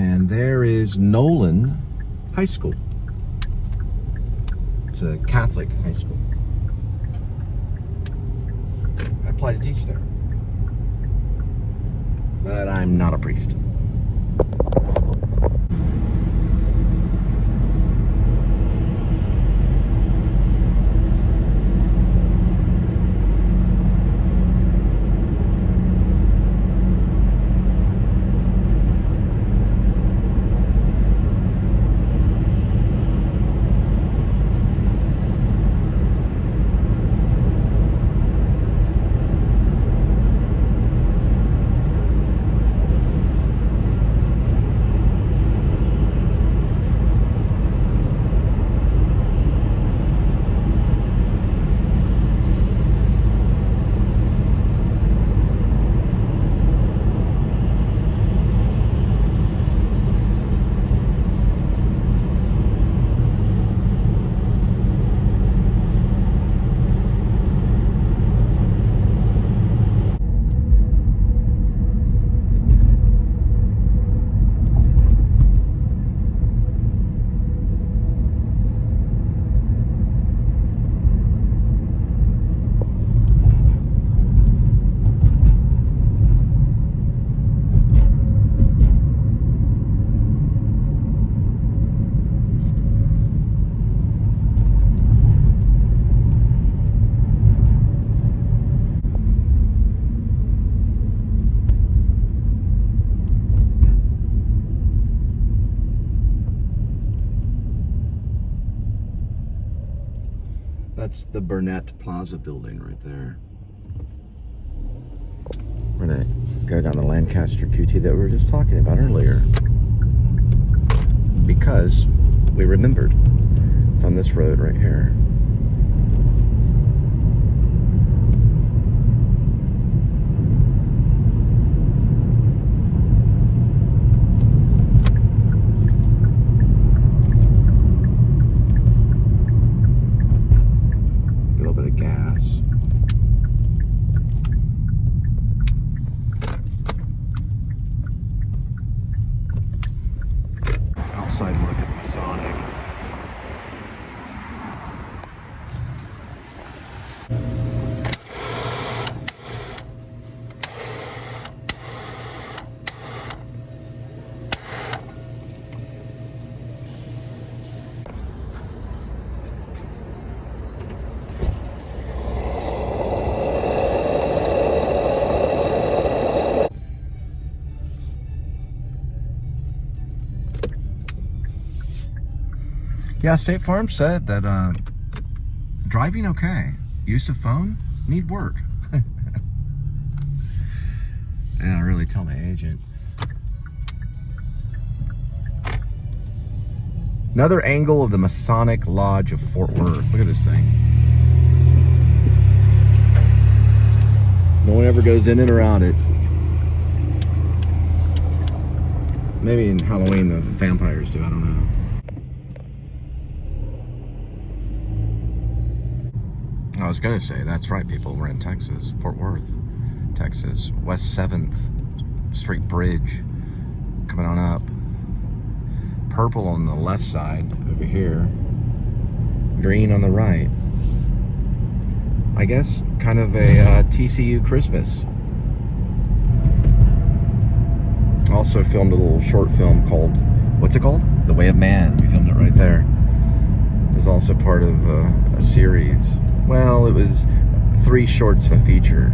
And there is Nolan High School. It's a Catholic high school. I apply to teach there. But I'm not a priest. That's the Burnett Plaza building right there. We're gonna go down the Lancaster QT that we were just talking about earlier, because we remembered. It's on this road right here. Outside look at the Masonic. Yeah, State Farm said that driving okay, use of phone, need work. Yeah, I really tell my agent. Another angle of the Masonic Lodge of Fort Worth. Look at this thing. No one ever goes in and around it. Maybe in Halloween the vampires do, I don't know. I was gonna say, that's right, people. We're in Texas, Fort Worth, Texas. West 7th Street Bridge, coming on up. Purple on the left side over here. Green on the right. I guess kind of a TCU Christmas. Also filmed a little short film called, what's it called? The Way of Man. We filmed it right there. It's also part of a series. Well, it was 3 shorts and a feature.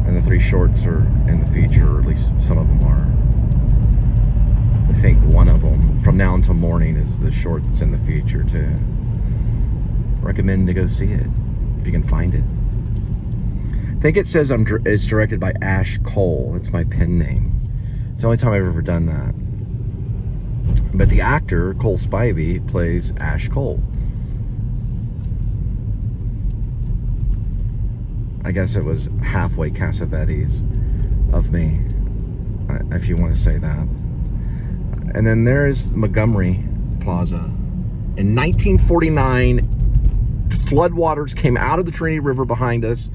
And the 3 shorts are in the feature, or at least some of them are. I think one of them, From Now Until Morning, is the short that's in the feature too. Recommend to go see it, if you can find it. I think it says it's directed by Ash Cole. That's my pen name. It's the only time I've ever done that. But the actor, Cole Spivey, plays Ash Cole. I guess it was halfway Cassavetes of me, if you want to say that. And then there's Montgomery Plaza. In 1949, floodwaters came out of the Trinity River behind us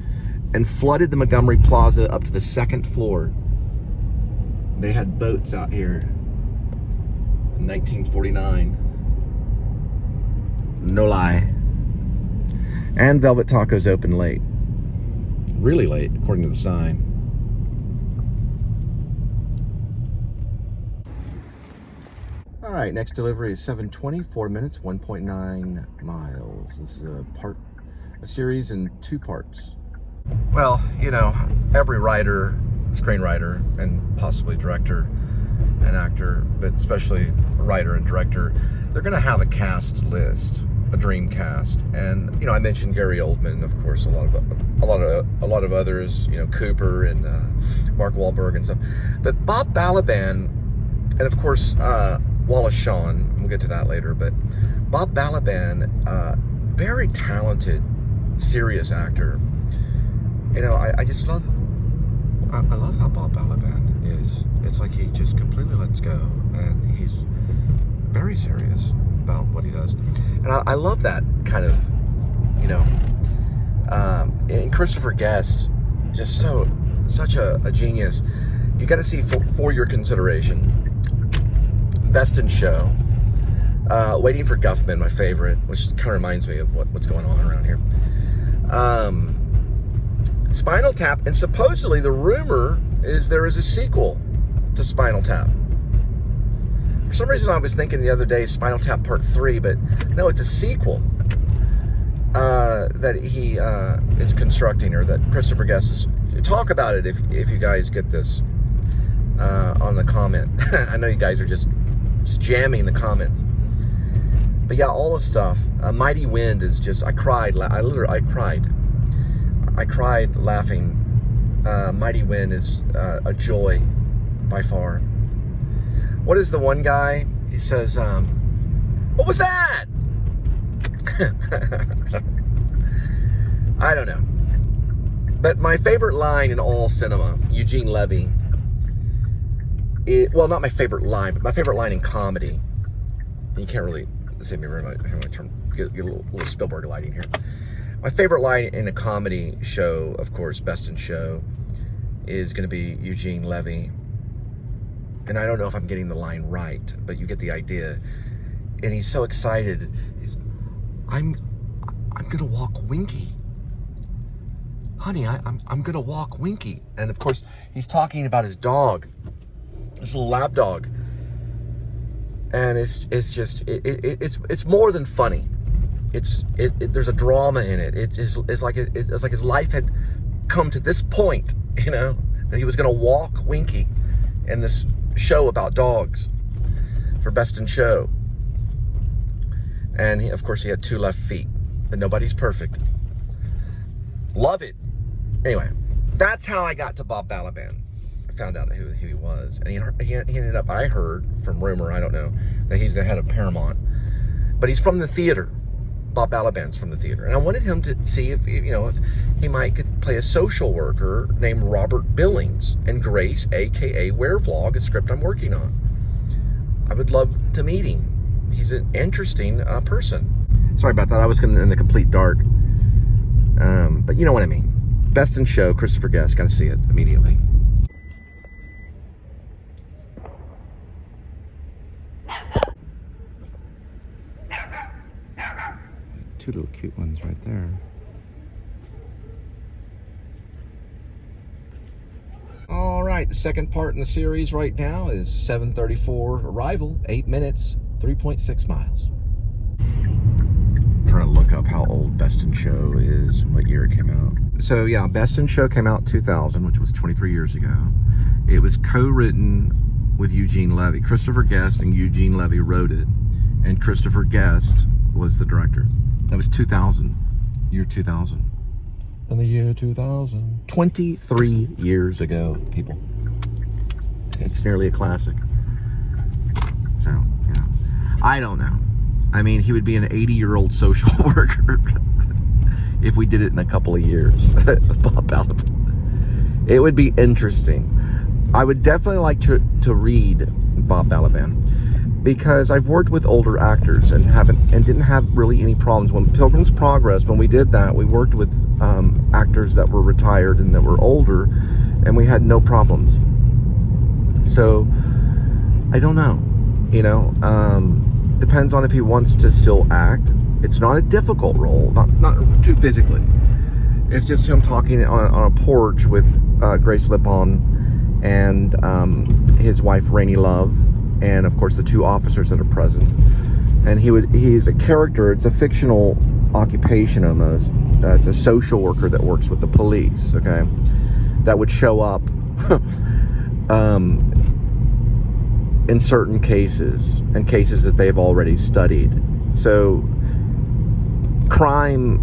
and flooded the Montgomery Plaza up to the 2nd floor. They had boats out here in 1949. No lie. And Velvet Taco's open late. Really late, according to the sign. All right, next delivery is 7:20, 4 minutes, 1.9 miles. This is a series in 2 parts. Well, you know, every writer, screenwriter, and possibly director and actor, but especially writer and director, they're gonna have a cast list, a dream cast. And you know, I mentioned Gary Oldman, of course, a lot of others, you know, Cooper and Mark Wahlberg and stuff. But Bob Balaban, and of course Wallace Shawn, we'll get to that later. But Bob Balaban, very talented, serious actor. You know, I just love, I love how Bob Balaban is. It's like he just completely lets go, and he's very serious about what he does. And I love that kind of, you know, and Christoper Guest, just such a genius. You got to see for your consideration, Best in Show, Waiting for Guffman, my favorite, which kind of reminds me of what's going on around here. Spinal Tap, and supposedly the rumor is there is a sequel to Spinal Tap. For some reason I was thinking the other day Spinal Tap Part 3, but no, it's a sequel that he is constructing, or that Christoper Guest is. Talk about it if you guys get this on the comment. I know you guys are just jamming the comments. But yeah, all the stuff. Mighty Wind is just, I cried laughing. Mighty Wind is a joy by far. What is the one guy? He says, what was that? I don't know. But my favorite line in all cinema, Eugene Levy, well, not my favorite line, but my favorite line in comedy. You can't really see me very much. I'm going to get a little Spielberg lighting here. My favorite line in a comedy show, of course, Best in Show, is going to be Eugene Levy. And I don't know if I'm getting the line right, but you get the idea. And he's so excited. I'm going to walk Winky. Honey, I'm going to walk Winky. And of course, he's talking about his dog, his little lab dog. And it's more than funny. There's a drama in it. It's like his life had come to this point, you know, that he was going to walk Winky in this show about dogs for Best in Show. And of course he had 2 left feet, but nobody's perfect. Love it. Anyway, that's how I got to Bob Balaban. I found out who he was, and he ended up, I heard from rumor, I don't know, that he's the head of Paramount, but he's from the theater. Bob Balaban's from the theater, and I wanted him to see if, you know, if he could play a social worker named Robert Billings in Grace, aka Werevlog, a script I'm working on. I would love to meet him. He's an interesting person. Sorry about that. I was in the complete dark, but you know what I mean. Best in Show, Christoper Guest. Got to see it immediately. Two little cute ones right there. All right, the second part in the series right now is 7:34 arrival, 8 minutes, 3.6 miles. I'm trying to look up how old Best in Show is, what year it came out. So yeah, Best in Show came out 2000, which was 23 years ago. It was co-written with Eugene Levy. Christoper Guest and Eugene Levy wrote it, and Christoper Guest was the director. That was 2000, year 2000. In the year 2000. 23 years ago, people. It's nearly a classic. So, you know, I don't know. I mean, he would be an 80-year-old social worker if we did it in a couple of years. Bob Balaban. It would be interesting. I would definitely like to read Bob Balaban, because I've worked with older actors and didn't have really any problems. When Pilgrim's Progress, when we did that, we worked with actors that were retired and that were older, and we had no problems. So I don't know. You know, depends on if he wants to still act. It's not a difficult role, not too physically. It's just him talking on a porch with Grace Lippon and his wife Rainey Love, and of course the two officers that are present. And he's a character. It's a fictional occupation almost. It's a social worker that works with the police. Okay, that would show up in certain cases, and cases that they've already studied. So crime,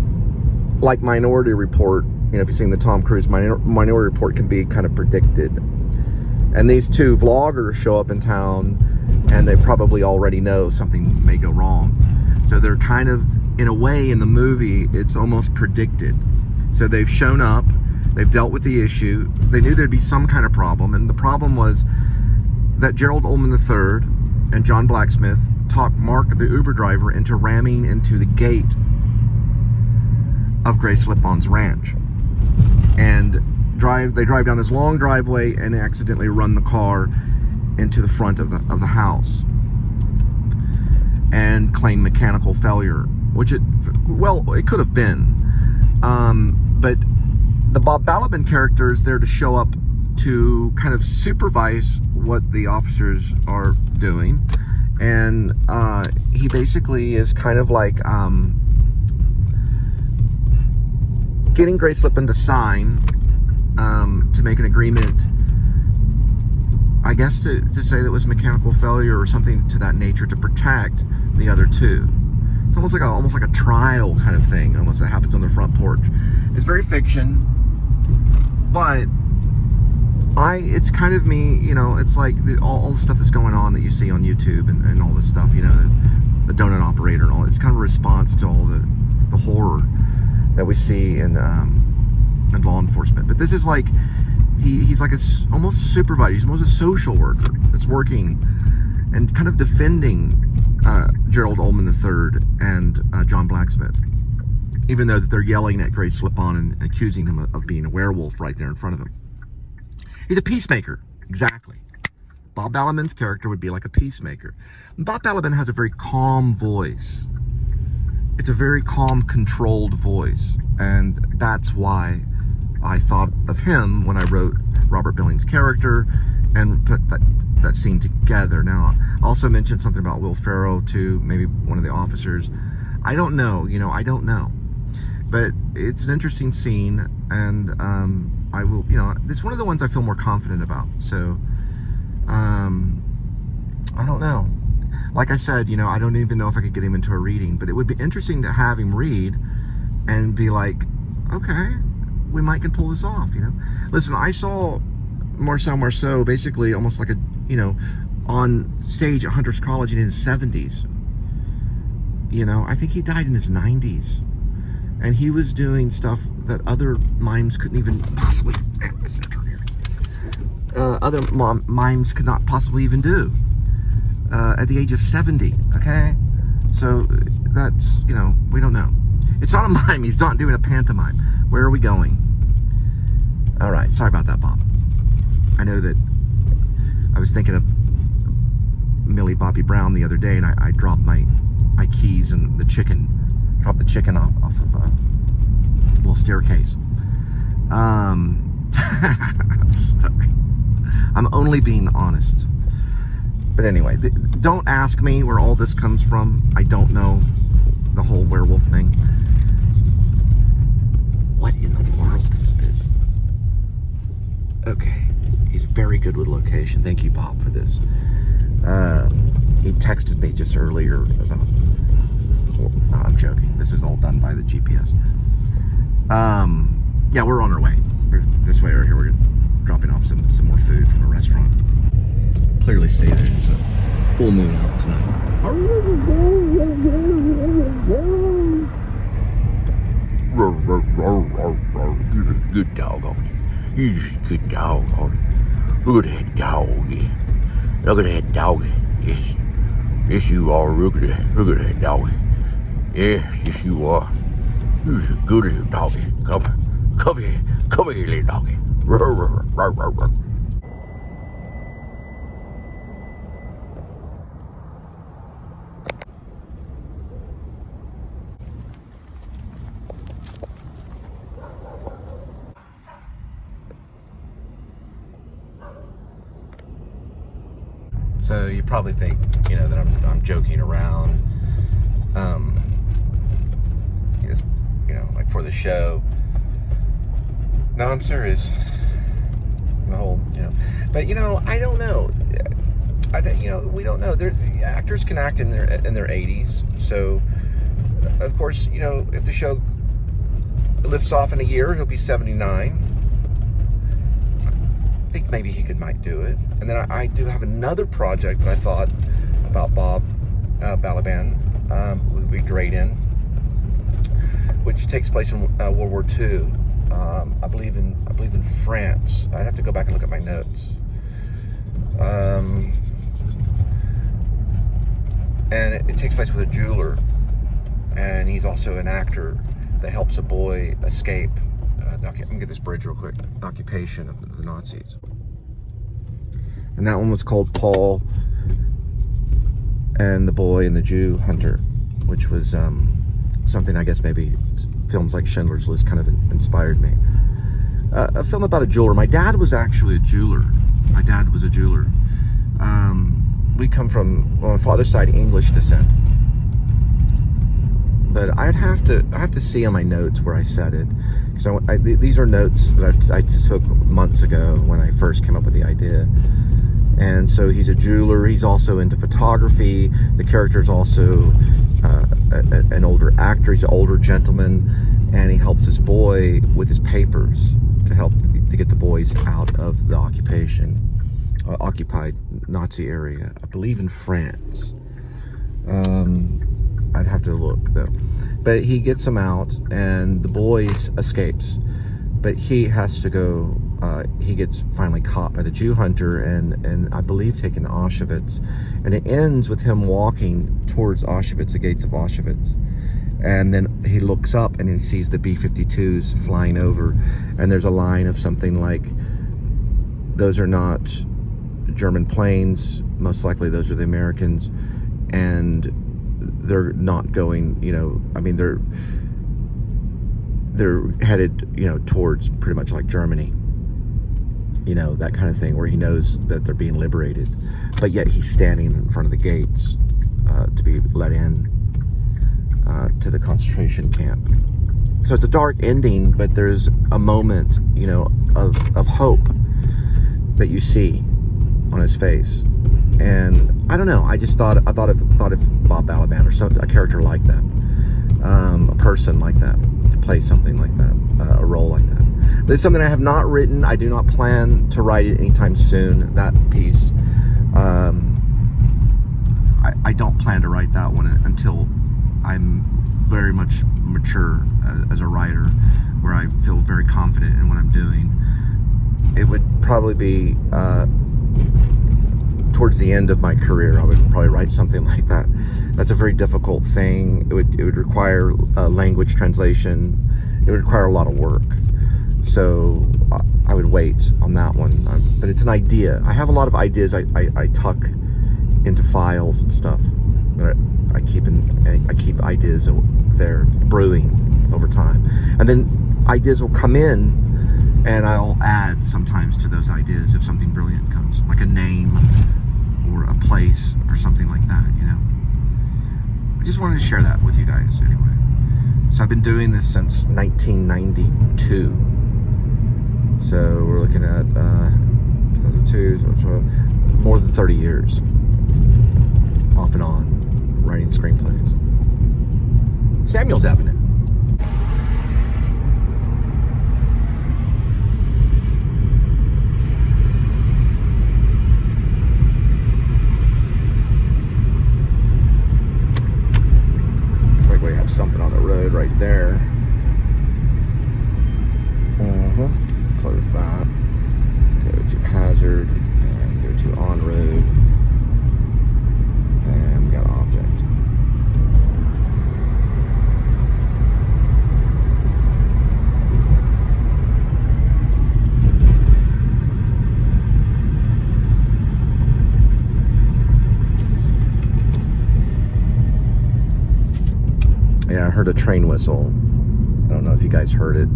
like Minority Report, you know, if you've seen the Tom Cruise Minority Report, can be kind of predicted. And these two vloggers show up in town, and they probably already know something may go wrong. So they're kind of, in a way, in the movie, it's almost predicted. So they've shown up, they've dealt with the issue, they knew there'd be some kind of problem, and the problem was that Gerald Ullman III and John Blacksmith talked Mark, the Uber driver, into ramming into the gate of Grace Lippon's ranch. And they drive down this long driveway and accidentally run the car into the front of the house and claim mechanical failure, which it could have been. But the Bob Balaban character is there to show up to kind of supervise what the officers are doing. And he basically is kind of like getting Grace Lippon to sign to make an agreement, I guess to say that it was mechanical failure or something to that nature, to protect the other two. It's almost like a trial kind of thing, almost, that happens on their front porch. It's very fiction, but it's kind of me, you know, it's like all the stuff that's going on that you see on YouTube and all this stuff, you know, the donut operator and all. It's kind of a response to all the horror that we see in law enforcement. But this is like, he's like almost supervisor. He's almost a social worker that's working and kind of defending Gerald Ullman III and John Blacksmith, even though that they're yelling at Grace Lippon and accusing him of being a werewolf right there in front of him. He's a peacemaker, exactly. Bob Balaban's character would be like a peacemaker. Bob Balaban has a very calm voice. It's a very calm, controlled voice, and that's why I thought of him when I wrote Robert Billings' character and put that scene together. Now, I also mentioned something about Will Ferrell too, maybe one of the officers. I don't know, you know, I don't know. But it's an interesting scene, and I will, you know, it's one of the ones I feel more confident about. So, I don't know. Like I said, you know, I don't even know if I could get him into a reading, but it would be interesting to have him read and be like, okay, we might can pull this off, you know. Listen, I saw Marcel basically almost like a, you know, on stage at Hunter's College in his 70s. You know, I think he died in his 90s. And he was doing stuff that other mimes couldn't even possibly, other mimes could not possibly even do at the age of 70, okay? So that's, you know, we don't know. It's not a mime, he's not doing a pantomime. Where are we going? All right, sorry about that, Bob. I know that I was thinking of Millie Bobby Brown the other day, and I dropped my keys and the chicken. Dropped the chicken off of a little staircase. Sorry. I'm only being honest. But anyway, don't ask me where all this comes from. I don't know the whole werewolf thing. What in the world is this? Okay, he's very good with location. Thank you, Bob, for this. He texted me just earlier about... No, I'm joking. This is all done by the GPS. Yeah, we're on our way. We're this way right here. We're dropping off some more food from a restaurant. Clearly see there's a full moon out tonight. Good dog on you. You're just a good dog on you. Look at that doggy. Look at that doggy. Yes. Yes, you are. Look at that doggy. Yes, you are. You're a good little doggy. Come here, little doggy. Roar. 1 So you probably think, you know, that I'm joking around. It's, you know, like for the show. No, I'm serious. The whole, you know, but you know, I don't know. You know, we don't know. Actors can act in their 80s. So, of course, you know, if the show lifts off in a year, he'll be 79. I think maybe he might do it. And then I do have another project that I thought about Bob Balaban would be great in, which takes place in World War II. I believe in France. I'd have to go back and look at my notes. And it takes place with a jeweler, and he's also an actor that helps a boy escape. Let me get this bridge real quick. Occupation of the Nazis. And that one was called Paul and the Boy and the Jew Hunter, which was something I guess maybe films like Schindler's List kind of inspired me. A film about a jeweler. My dad was actually a jeweler. My dad was a jeweler. We come from, on my father's side, English descent. But I have to see on my notes where I said it. So these are notes that I took months ago when I first came up with the idea. And so he's a jeweler. He's also into photography. The character is also an older actor. He's an older gentleman, and he helps his boy with his papers to get the boys out of the occupied Nazi area. I believe in France. I'd have to look though. But he gets them out, and the boy escapes. But he has to go. He gets finally caught by the Jew hunter, and I believe taken to Auschwitz. And it ends with him walking towards Auschwitz, the gates of Auschwitz. And then he looks up and he sees the B-52s flying over. And there's a line of something like, "Those are not German planes. Most likely those are the Americans." And they're not going, you know, I mean, they're headed, you know, towards pretty much like Germany, you know, that kind of thing, where he knows that they're being liberated, but yet he's standing in front of the gates to be let in to the concentration camp. So it's a dark ending, but there's a moment, you know, of hope that you see on his face. And I don't know, I thought if Bob Balaban or a character like that, a person like that, to play something like that, a role like that. But it's something I have not written. I do not plan to write it anytime soon, that piece. I don't plan to write that one until I'm very much mature as a writer, where I feel very confident in what I'm doing. It would probably be towards the end of my career. I would probably write something like that. That's a very difficult thing. It would require language translation. It would require a lot of work. So I would wait on that one. But it's an idea. I have a lot of ideas I tuck into files and stuff. That I keep ideas there brewing over time. And then ideas will come in, and I'll add sometimes to those ideas if something brilliant comes, like a name or a place or something like that, you know. I just wanted to share that with you guys anyway. So I've been doing this since 1992. So we're looking at 2002, so more than 30 years off and on writing screenplays. Samuel's Avenue. We have something on the road right there. Close that. Go to hazard and go to on road. And we got object. Yeah, I heard a train whistle. I don't know if you guys heard it.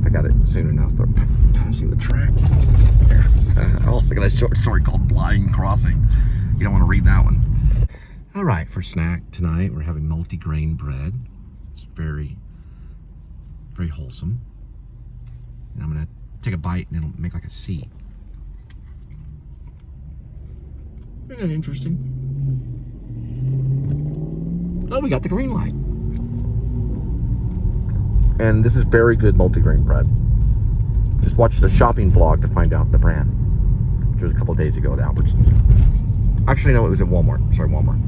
If I got it soon enough, but passing the tracks. I also got a short story called Blind Crossing. You don't want to read that one. All right, for snack tonight, we're having multi-grain bread. It's very, very wholesome. And I'm gonna take a bite and it'll make like a C. Isn't that interesting? Oh, we got the green light. And this is very good multi-grain bread. Just watch the shopping vlog to find out the brand, which was a couple of days ago at Albertsons. Actually, no, it was at Walmart. Sorry, Walmart.